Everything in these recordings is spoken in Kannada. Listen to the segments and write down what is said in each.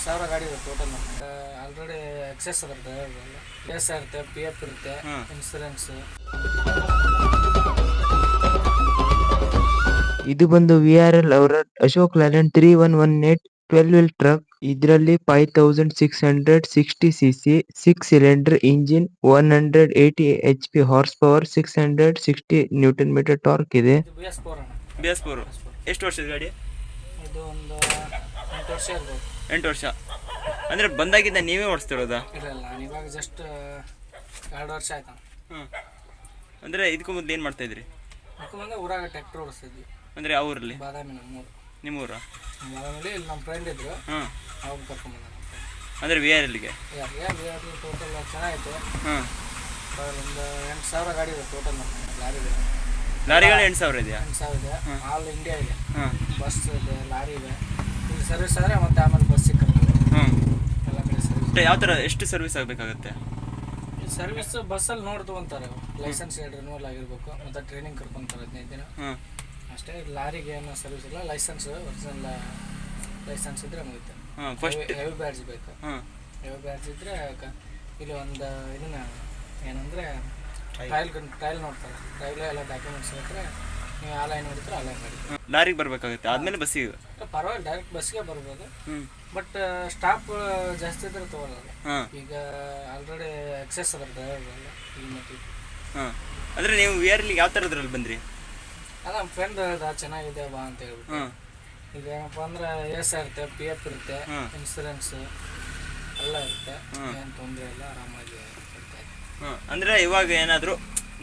8,000 ಗಾಡಿ ಇದೆ ಟೋಟಲ್. ಆಲ್ರೆಡಿ ಎಕ್ಸೆಸ್ ಅದ ಡ್ರೈವರ್ ಎಲ್ಲ ಕೇಸ್ ಇರುತ್ತೆ, ಪಿ ಎಫ್ ಇರುತ್ತೆ, ಇನ್ಸೂರೆನ್ಸ್. ಇದು ಬಂದು VRL ಅವರ ಅಶೋಕ್ ಲೇಲ್ಯಾಂಡ್ 3118 12 ವೀಲ್ ಟ್ರಕ್. ಇದರಲ್ಲಿ 5660 cc 6 cylinder engine, 180 HP horsepower, 660 newton metre torque ಇದೆ. ಇದು BS4 ಅಣ್ಣ. BS4 ಎಷ್ಟು ವರ್ಷದ ಗಾಡಿ? ಇದು ಒಂದು 8 ವರ್ಷ ಇರ್ಬೋದು. 8 ವರ್ಷ ಅಂದರೆ ಬಂದಾಗಿದ್ದ ನೀವೇ ಓಡಿಸ್ತಿರೋದಾ? ಇಲ್ಲ ನಾನು ಇವಾಗ ಜಸ್ಟ್ 2 ವರ್ಷ ಆಯ್ತು. ಅಂದರೆ ಇದಕ್ಕೂ ಮೊದಲು ಏನು ಮಾಡ್ತಾಯಿದ್ರಿ? ಅದಕ್ಕೆ ಮುಂದೆ ಊರಾಗ ಟ್ರ್ಯಾಕ್ಟರ್ ಓಡಿಸ್ತಿದ್ವಿ. ಅಂದರೆ ಯಾವ ಊರಲ್ಲಿ? ಬಾದಾಮಿ ನಮ್ಮೂರು. ನಿಮ್ಮೂರ? ಬಾದಾಮಿಲಿ ಇಲ್ಲಿ ನಮ್ಮ ಫ್ರೆಂಡ್ ಇದ್ರು, ಅವಾಗ ಕರ್ಕೊಂಡ್ಬಂದ. ಅಂದರೆ VRLಗೆ ಟೋಟಲ್ ಚೆನ್ನಾಗಿತ್ತು. ಹಾಂ, ಒಂದು 8,000 ಗಾಡಿ ಇದೆ ಟೋಟಲ್. ನಮ್ಮ ಲಾರಿಗಳು 8,000 ಇದೆಯಾ? 8,000 ಇದೆ. ಆಲ್ ಇಂಡಿಯಾ ಇದೆ. ಹಾಂ, ಬಸ್ ಇದೆ, ಲಾರಿ ಇದೆ. ಇಲ್ಲಿ ಸರ್ವಿಸ್ ಆದರೆ ಮತ್ತೆ ಆಮೇಲೆ ಬಸ್ಸಿಗೆ ಕರ್ಕೊಂಡು ಎಲ್ಲ ಕಡೆ ಸರ್ವಿಸ್. ಯಾವ ಥರ ಎಷ್ಟು ಸರ್ವಿಸ್ ಆಗಬೇಕಾಗತ್ತೆ? ಈ ಸರ್ವಿಸ್ ಬಸ್ಸಲ್ಲಿ ನೋಡ್ದು ಅಂತಾರೆ. ಲೈಸೆನ್ಸ್ ರಿನ್ಯೂವಲ್ ಆಗಿರ್ಬೇಕು, ಮತ್ತು ಟ್ರೈನಿಂಗ್ ಕರ್ಕೊಂತಾರೆ 15 ದಿನ ಅಷ್ಟೇ. ಲಾರಿಗೆ ಏನೋ ಸರ್ವಿಸ್ ಇಲ್ಲ. ಲೈಸೆನ್ಸ್ ಒರಿಜಿನಲ್ ಲೈಸೆನ್ಸ್ ಇದ್ರೆ ಮುಗಿತೆ. ಹೆವಿ ಬ್ಯಾಡ್ಜ್ ಬೇಕು. ಹೆವಿ ಬ್ಯಾಡ್ಜ್ ಇದ್ರೆ ಇಲ್ಲಿ ಒಂದು ಇದನ್ನ ಏನಂದರೆ ಟ್ರಯಲ್ ನೋಡ್ತಾರೆ. ಟ್ರಯಲ್ ಎಲ್ಲ ಡಾಕ್ಯುಮೆಂಟ್ಸ್ ಇಟ್ಟರೆ ನೀವು ಆ ಲೈನ್ ನೋಡಿದ್ರೆ ಆ ಲೈನ್ ಮಾಡಿ ಲಾರಿಗೆ ಬರಬೇಕಾಗುತ್ತೆ. ಆದಮೇಲೆ ಬಸ್ಸಿಗೆ ಪರವಾಗಿಲ್ಲ, ಡೈರೆಕ್ಟ್ ಬಸ್ಗೆ ಬರ್ಬೋದು. ಬಟ್ ಸ್ಟಾಪ್ ಜಾಸ್ತಿ ಇದ್ರೆ ತೊಗೊಳ್ಳೋದು. ಈಗ ಆಲ್ರೆಡಿ ಎಕ್ಸೆಸ್ ಅದ ಡ್ರೈವರ್ ಎಲ್ಲ ಈಗ ಮತ್ತೆ. ಅಂದರೆ ನೀವು VRLಗೆ ಯಾವ ಥರದ್ರಲ್ಲಿ ಬಂದ್ರಿ? ಅಲ್ಲ, ನಮ್ಮ ಫ್ರೆಂಡ್ ಹೇಳ್ದ ಚೆನ್ನಾಗಿದೆ ಬಾ ಅಂತ ಹೇಳ್ಬಿಟ್ಟು. ಈಗ ಏನಪ್ಪ ಅಂದ್ರೆ ಎಸ್ ಇರುತ್ತೆ, ಪಿ ಎಫ್ ಇರುತ್ತೆ, ಇನ್ಸೂರೆನ್ಸ್ ಎಲ್ಲ ಇರುತ್ತೆ. ಏನು ತೊಂದರೆ ಇಲ್ಲ, ಆರಾಮಾಗಿ ಇರುತ್ತೆ. ಅಂದರೆ ಇವಾಗ ಏನಾದರೂ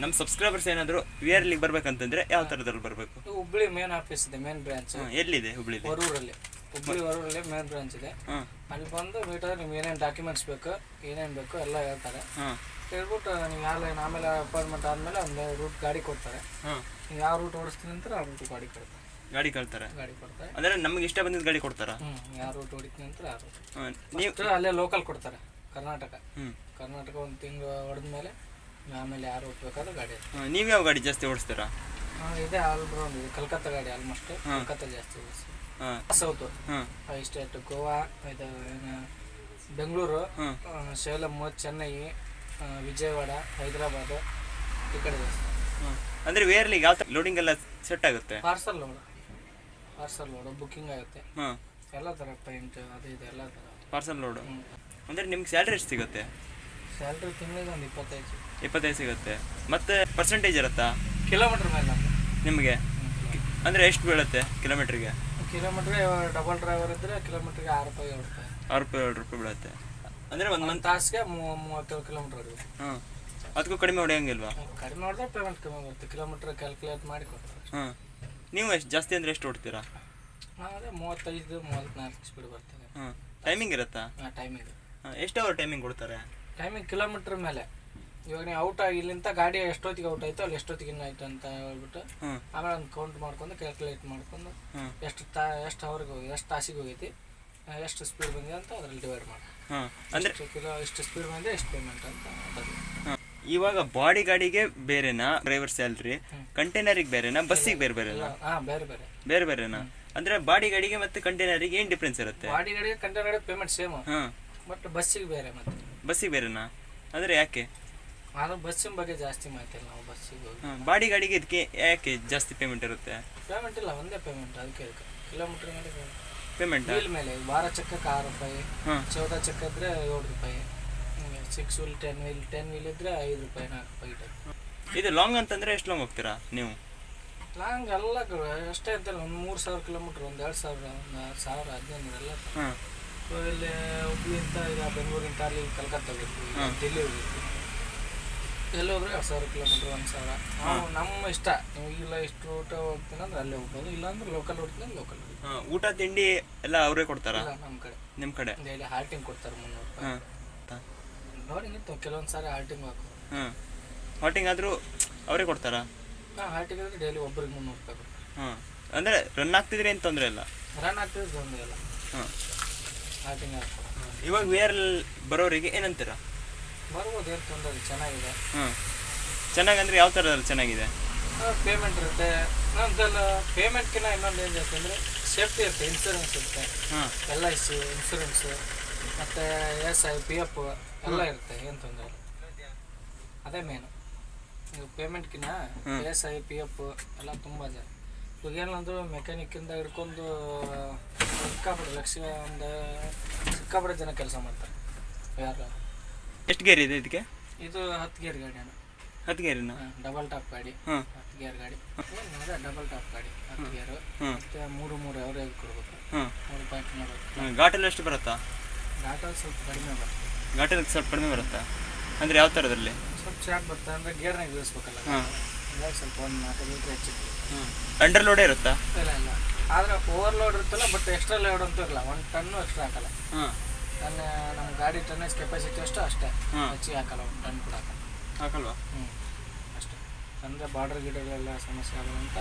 ನಮ್ಮ ಸಬ್ಸ್ಕ್ರೈಬರ್ಸ್ ಏನಾದರೂ VRLಗೆ ಬರ್ಬೇಕಂತಂದ್ರೆ ಯಾವ ಥರದ್ರಲ್ಲಿ ಬರಬೇಕು? ಹುಬ್ಳಿ ಮೇನ್ ಆಫೀಸ್ ಇದೆ, ಮೇನ್ ಬ್ರಾಂಚ್. ಎಲ್ಲಿದೆ ಹುಬ್ಳಿಲಿ? ವರೂರಲ್ಲಿ. ಹುಬ್ಳಿ ಮೇನ್ ಬ್ರಾಂಚ್ ಇದೆ. ಅಲ್ಲಿ ಬಂದು ಮೀಟ್ ಆದ್ರೆ ನಿಮ್ಗೆ ಏನೇನು ಡಾಕ್ಯುಮೆಂಟ್ಸ್ ಬೇಕು, ಏನೇನು ಬೇಕು ಎಲ್ಲ ಹೇಳ್ತಾರೆ. ಹೇಳ್ಬಿಟ್ಟು ನೀವು ಯಾವ ಲೈನ್ ಆಮೇಲೆ ಅಪಾಯಿಂಟ್ಮೆಂಟ್ ಆದಮೇಲೆ ಒಂದು ರೂಟ್ ಗಾಡಿ ಕೊಡ್ತಾರೆ. ನೀವು ಯಾವ ರೂಟ್ ಓಡಿಸ್ತೀನಿ ಅಂತ ಆ ರೂಟ್ ಗಾಡಿ ಕೊಡ್ತಾರೆ. ಗಾಡಿ ಕೊಡ್ತಾರೆ ಅಂದರೆ ನಮಗೆ ಇಷ್ಟ ಬಂದಿದ್ದು ಗಾಡಿ ಕೊಡ್ತಾರಾ? ಯಾವ ರೂಟ್ ಹೊಡಿತೀನಿ ಅಂತ ಆ ರೂಟ್. ನೀವು ಅಲ್ಲೇ ಲೋಕಲ್ ಕೊಡ್ತಾರೆ, ಕರ್ನಾಟಕ ಒಂದು ತಿಂಗಳು ಹೊಡೆದ್ಮೇಲೆ ಆಮೇಲೆ ಯಾರು ಹೋಗ್ಬೇಕಾದ್ರೆ ಗಾಡಿ. ನೀವು ಯಾವ ಗಾಡಿ ಜಾಸ್ತಿ ಓಡಿಸ್ತೀರಾ? ಇದೆ ಆಲ್ರೌಂಡ್ ಇದೆ. ಕಲ್ಕತ್ತಾ ಗಾಡಿ ಆಲ್ಮೋಸ್ಟ್ ಕಲ್ಕತ್ತಾ ಜಾಸ್ತಿ ಓಡಿಸ್ತೀವಿ. ಸೌತು 5 ಸ್ಟೇಟ್, ಗೋವಾ, ಇದು ಏನು ಬೆಂಗಳೂರು, ಸೇಲಂ, ಚೆನ್ನೈ, ವಿಜಯವಾಡ, ಹೈದರಾಬಾದ್ ಈ ಕಡೆ ಜಾಸ್ತಿ. ಅಂದರೆ VRLಗೆ ಯಾವ ಥರ ಲೋಡಿಂಗ್ ಎಲ್ಲ ಸೆಟ್ ಆಗುತ್ತೆ? ಪಾರ್ಸಲ್ ಲೋಡು ಬುಕ್ಕಿಂಗ್ ಆಗುತ್ತೆ. ಎಲ್ಲ ಥರ ಪೇಂಟ್ ಅದು ಇದು ಎಲ್ಲ ಥರ ಪಾರ್ಸಲ್ ಲೋಡು. ಅಂದರೆ ನಿಮ್ಗೆ ಸ್ಯಾಲ್ರಿ ಎಷ್ಟು ಸಿಗುತ್ತೆ? ಸ್ಯಾಲ್ರಿ ತಿಂಗಳಿಗೆ ಒಂದು 25 ಸಿಗುತ್ತೆ. ಮತ್ತು ಪರ್ಸೆಂಟೇಜ್ ಇರುತ್ತಾ? ಕಿಲೋಮೀಟ್ರ್ ಮೇಲೆ ನಮಗೆ. ನಿಮಗೆ ಅಂದರೆ ಎಷ್ಟು ಬೀಳುತ್ತೆ ಕಿಲೋಮೀಟ್ರಿಗೆ? ಕಿಲೋಮೀಟ್ರಿಗೆ ಡಬಲ್ ಡ್ರೈವರ್ ಇದ್ದರೆ ಕಿಲೋಮೀಟ್ರಿಗೆ 6 ರೂಪಾಯಿ 7 ರೂಪಾಯಿ. 7 ರೂಪಾಯಿ ಬೀಳುತ್ತೆ. ಅಂದರೆ ಒಂದು ತಾಸಿಗೆ 37 ಕಿಲೋಮೀಟ್ರ್ ಹೊಡಿಬೇಕು. ಅದಕ್ಕೂ ಕಡಿಮೆ ಹೊಡೆಯಂಗಿಲ್ವಾ? ಕಡಿಮೆ ಹೊಡೆದ್ರೆ ಪೇಮೆಂಟ್ ಕಮ್ಮಿ ಬರುತ್ತೆ. ಕಿಲೋಮೀಟ್ರ್ ಕ್ಯಾಲ್ಕುಲೇಟ್ ಮಾಡಿ ಕೊಡ್ತಾರೆ. ನೀವು ಎಷ್ಟು ಜಾಸ್ತಿ ಅಂದರೆ ಎಷ್ಟು ಹೊಡ್ತೀರಾ? ಅದೇ 35-34 ಸ್ಪೀಡ್ ಬರ್ತದೆ. ಟೈಮಿಂಗ್ ಇರುತ್ತಾ? ಟೈಮಿಂಗ್ ಎಷ್ಟು ಅವರ್ ಟೈಮಿಂಗ್ ಕೊಡ್ತಾರೆ? ಟೈಮಿಂಗ್ ಕಿಲೋಮೀಟ್ರ್ ಮೇಲೆ. ಇವಾಗ ನೀವು ಔಟ್ ಇಲ್ಲಿಂದ ಗಾಡಿ ಎಷ್ಟೊತ್ತಿಗೆ ಔಟ್ ಆಯಿತು ಅಲ್ಲಿ ಎಷ್ಟೊತ್ತಿಗೆ ಇನ್ನಾಯ್ತು ಅಂತ ಹೇಳ್ಬಿಟ್ಟು ಆಮೇಲೆ ಒಂದು ಕೌಂಟ್ ಮಾಡ್ಕೊಂಡು ಕ್ಯಾಲ್ಕುಲೇಟ್ ಮಾಡ್ಕೊಂಡು ಎಷ್ಟು ಅವ್ರಿಗೆ ಹೋಗಿ ಎಷ್ಟು ತಾಸಿಗೆ ಹೋಗೈತಿ, ಎಷ್ಟು ಸ್ಪೀಡ್ ಬಂದಿದೆ ಅಂತ ಅದರಲ್ಲಿ ಡಿವೈಡ್ ಮಾಡಿ ಅಂದರೆ ಇಷ್ಟು ಸ್ಪೀಡ್ ಬಂದರೆ ಎಷ್ಟು ಪೇಮೆಂಟ್ ಅಂತ. ಇವಾಗ ಬಾಡಿ ಗಾಡಿಗೆ ಬೇರೆನಾ ಡ್ರೈವರ್ ಸ್ಯಾಲ್ರಿ, ಕಂಟೈನರಿಗೆ ಬೇರೆನಾ, ಬಸ್ಸಿಗೆ ಬೇರೆನಾ? ಬೇರೆ ಬೇರೆನಾ? ಅಂದರೆ ಬಾಡಿ ಗಾಡಿಗೆ ಮತ್ತು ಕಂಟೈನರಿಗೆ ಏನು ಡಿಫ್ರೆನ್ಸ್ ಇರುತ್ತೆ? ಬಾಡಿ ಗಾಡಿಗೆ ಕಂಟೈನರ್ ಪೇಮೆಂಟ್ ಸೇಮ್, ಬಟ್ ಬಸ್ಸಿಗೆ ಬೇರೆ. ಮತ್ತೆ ಬಸ್ಸಿಗೆ ಬೇರೆನಾ? ಅಂದರೆ ಯಾಕೆ? ಅದು ಬಸ್ಸಿನ ಬಗ್ಗೆ ಜಾಸ್ತಿ ಮಾಹಿತಿ ಇಲ್ಲ. ನಾವು ಬಸ್ಸಿಗೆ ಹೋಗಿ ಬಾಡಿ ಗಾಡಿಗೆ ಇದಕ್ಕೆ ಯಾಕೆ ಜಾಸ್ತಿ ಪೇಮೆಂಟ್ ಇರುತ್ತೆ? ಪೇಮೆಂಟ್ ಇಲ್ಲ, ಒಂದೇ ಪೇಮೆಂಟ್. ಅದಕ್ಕೆ ಕಿಲೋಮೀಟ್ರ್ ಮೇಲೆ ಪೇಮೆಂಟ್. ವೀಲ್ ಮೇಲೆ 12 ಚಕ್ಕಕ್ಕೆ 6 ರೂಪಾಯಿ, 14 ಚಕ್ಕ ಇದ್ರೆ 7 ರೂಪಾಯಿ, 6 ವೀಲ್ 10 ವೀಲ್ ಇದ್ರೆ 5 ರೂಪಾಯಿ 4 ರೂಪಾಯಿ. ಇದು ಲಾಂಗ್ ಅಂತಂದರೆ ಎಷ್ಟು ಲಾಂಗ್ ಹೋಗ್ತೀರಾ ನೀವು? ಲಾಂಗ್ ಎಲ್ಲ ಅಷ್ಟೇ ಅಂತಲ್ಲ, ಒಂದು 3,000 ಕಿಲೋಮೀಟ್ರ್, ಒಂದು 2,000, ಒಂದು 6,000, 15,000 ಎಲ್ಲ. ಇಲ್ಲಿ ಹುಬ್ಳಿಂದ ಈಗ ಬೆಂಗಳೂರಿಂತ ಅಲ್ಲಿ ಕಲ್ಕತ್ತಾ ಹೋಗಿರ್ತೀವಿ, ಡೆಲ್ಲಿ ಹೋಗಿರ್ತೀವಿ. ಎಲ್ಲೋದ್ರೆ 2,000 ಕಿಲೋಮೀಟ್ರ್, 1,000. ನಾವು ನಮ್ಮ ಇಷ್ಟ. ನೀವು ಇಲ್ಲ ಇಷ್ಟು ಊಟ ಹೋಗ್ತೀನಿ ಅಂದ್ರೆ ಅಲ್ಲೇ ಹೋಗ್ಬೋದು, ಇಲ್ಲಾಂದ್ರೆ ಲೋಕಲ್ ಹೊಡ್ತೀನಿ ಲೋಕಲ್. ಊಟ ತಿಂಡಿ ಎಲ್ಲ ಅವರೇ ಕೊಡ್ತಾರಾ? ನಿಮ್ಮ ಕಡೆ ಡೈಲಿ ಹಾಲ್ಟಿಂಗ್ ಕೊಡ್ತಾರೆ 300 ರೂಪಾಯಿ. ನೋಡಿ ಇತ್ತು ಕೆಲವೊಂದು ಸಾರಿ ಹಾಲ್ಟಿಂಗ್ ಹಾಕೋ. ಹಾಲ್ಟಿಂಗ್ ಆದರೂ ಅವರೇ ಕೊಡ್ತಾರಾ? ಹಾಲ್ಟಿಂಗ್ ಆದರೆ ಡೈಲಿ ಒಬ್ರಿಗೆ 300 ರೂಪಾಯಿ ಕೊಡ್ತಾರೆ. ಅಂದರೆ ರನ್ ಆಗ್ತಿದ್ರೆ ಏನು ತೊಂದರೆ ಇಲ್ಲ? ರನ್ ಆಗ್ತಿದ್ರೆ ತೊಂದರೆ ಇಲ್ಲ. ಹಾಲ್ಟಿಂಗ್ ಹಾಕೋ. ಇವಾಗ VRL ಬರೋರಿಗೆ ಏನಂತೀರಾ? ಬರ್ಬೋದು, ಏನು ತೊಂದರೆ, ಚೆನ್ನಾಗಿದೆ. ಚೆನ್ನಾಗಿ ಅಂದರೆ ಯಾವ ಥರದಲ್ಲಿ ಚೆನ್ನಾಗಿದೆ? ಪೇಮೆಂಟ್ ಇರುತ್ತೆ. ನಮ್ದೆಲ್ಲ ಪೇಮೆಂಟ್ಕಿನ್ನ ಇನ್ನೊಂದು ಏನು ಜಾಸ್ತಿ ಅಂದರೆ ಸೇಫ್ಟಿ ಇರುತ್ತೆ, ಇನ್ಸೂರೆನ್ಸ್ ಇರುತ್ತೆ, ಹಾಂ LIC ಇನ್ಸೂರೆನ್ಸು ಮತ್ತು SI PF ಎಲ್ಲ ಇರುತ್ತೆ, ಏನು ತೊಂದರೆ ಇಲ್ಲ. ಅದೇ ಮೇನು. ನೀವು ಪೇಮೆಂಟ್ಗಿನ್ನ SI PF ಎಲ್ಲ ತುಂಬ ಜನ ಇವಾಗ ಏನಂದ್ರು ಮೆಕ್ಯಾನಿಕ್ಕಿಂದ ಹಿಡ್ಕೊಂಡು ಸಿಕ್ಕಾಪಟ್ಟೆ ಜನ ಕೆಲಸ ಮಾಡ್ತಾರೆ. ಯಾರು ಎಷ್ಟು ಗೇರ್ ಇದೆ ಇದಕ್ಕೆ? ಇದು 10 ಗೇರ್ ಗಾಡಿ ಅಣ್ಣ. 10 ಗೇರಿನ? ಡಬಲ್ ಟಾಪ್ ಗಾಡಿ, ಹಾಂ 10 ಗೇರ್ ಗಾಡಿ. ಅದೇ ಡಬಲ್ ಟಾಪ್ ಗಾಡಿ 10 ಗೇರು. ಮತ್ತು 3 ಅವರೇಜ್ ಕೊಡ್ಬೇಕು, ಹಾಂ 3.4. ಘಾಟಲ್ಲಿ ಎಷ್ಟು ಬರುತ್ತಾ? ಘಾಟಲ್ಲಿ ಸ್ವಲ್ಪ ಕಡಿಮೆ ಬರ್ತದೆ. ಘಾಟಲ್ಲಿ ಸ್ವಲ್ಪ ಕಡಿಮೆ ಬರುತ್ತಾ? ಅಂದರೆ ಯಾವ ಥರದಲ್ಲಿ? ಸ್ವಲ್ಪ ಶಾರ್ಟ್ ಬರ್ತದೆ, ಅಂದರೆ ಗೇರ್ನಾಗ ಇಳಿಸ್ಬೇಕಲ್ಲ, ಹಾಂ ಹಂಗಾಗಿ ಸ್ವಲ್ಪ 1 4 ಲೀಟ್ರ್ ಹೆಚ್ಚಿತ್ತು. ಅಂಡರ್ ಲೋಡೇ ಇರುತ್ತಾ? ಇಲ್ಲ ಆದರೆ ಓವರ್ಲೋಡ್ ಇರುತ್ತಲ್ಲ, ಬಟ್ ಎಕ್ಸ್ಟ್ರಾ ಲೋಡ್ ಅಂತೂ ಇರಲ್ಲ. 1 ಟನ್ನು ಎಕ್ಸ್ಟ್ರಾ ಹಾಕಲ್ಲ. ಹಾಂ ನಮ್ಮ ಗಾಡಿ ಟನ್ನೇಜ್ ಕೆಪಾಸಿಟಿ ಅಷ್ಟೇ, ಹೆಚ್ಚಿಗೆ ಹಾಕಲ್ಲ, 1 ಟನ್ ಕೂಡ ಹಾಕಲ್ಲ. ಹಾಕಲ್ವಾ? ಅಷ್ಟೇ. ಅಂದರೆ ಬಾರ್ಡರ್ ಗಿಡಗಳೆಲ್ಲ ಸಮಸ್ಯೆ ಆಗಲ್ಲ ಅಂತ